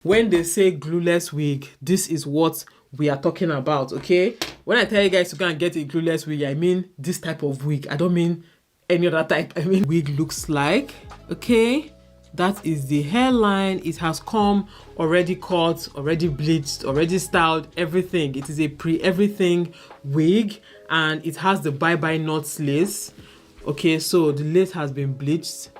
When they say glueless wig, this is what we are talking about, okay? When I tell you guys to go and get a glueless wig, I mean this type of wig. I don't mean any other type. I mean wig looks like, okay? That is the hairline. It has come already cut, already bleached, already styled, everything. It is a pre-everything wig, and it has the bye-bye knots lace. Okay, so the lace has been bleached.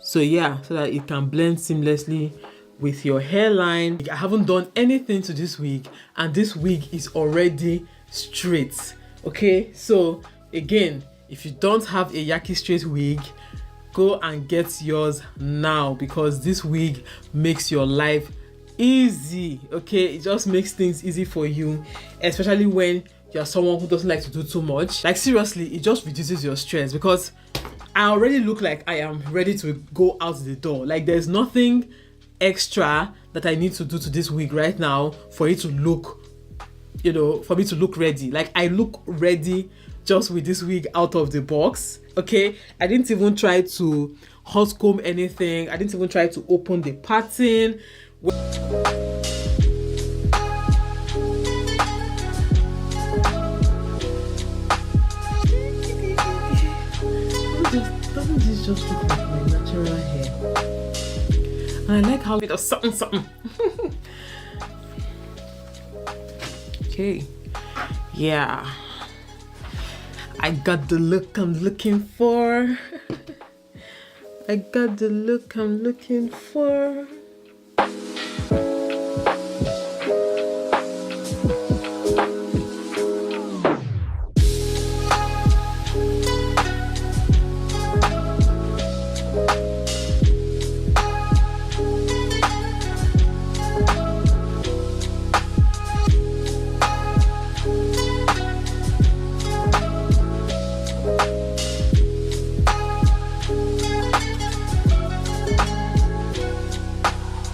So yeah, so that it can blend seamlessly with your hairline. I haven't done anything to this wig, and this wig is already straight. Okay, so again, if you don't have a Yaki straight wig, go and get yours now, because this wig makes your life easy. Okay, it just makes things easy for you, especially when you're someone who doesn't like to do too much. Like seriously, it just reduces your stress, because I already look like I am ready to go out the door. Like there's nothing extra that I need to do to this wig right now for it to look, you know, for me to look ready. Like I look ready just with this wig out of the box. Okay, I didn't even try to hot comb anything. I didn't even try to open the pattern. Doesn't this just look like my natural hair? And I like how it does something. Okay, yeah, I got the look I'm looking for. I got the look I'm looking for.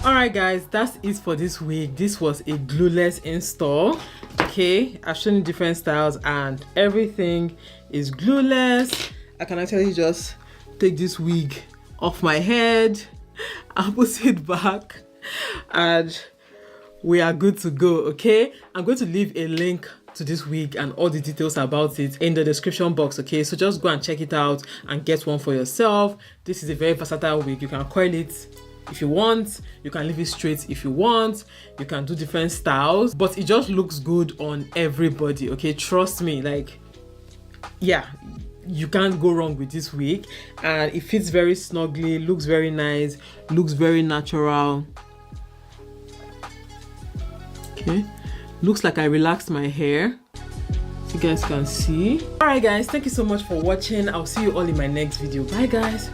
Alright guys, that's it for this wig. This was a glueless install. Okay, I've shown you different styles and everything is glueless. I can actually just take this wig off my head and put it back, and we are good to go. Okay, I'm going to leave a link to this wig and all the details about it in the description box. Okay, so just go and check it out and get one for yourself. This is a very versatile wig. You can coil it if you want, you can leave it straight if you want, you can do different styles, but it just looks good on everybody. Okay, trust me, like, yeah, you can't go wrong with this wig, and it fits very snugly, looks very nice, looks very natural. Okay, looks like I relaxed my hair, so you guys can see. All right guys, thank you so much for watching. I'll see you all in my next video. Bye guys.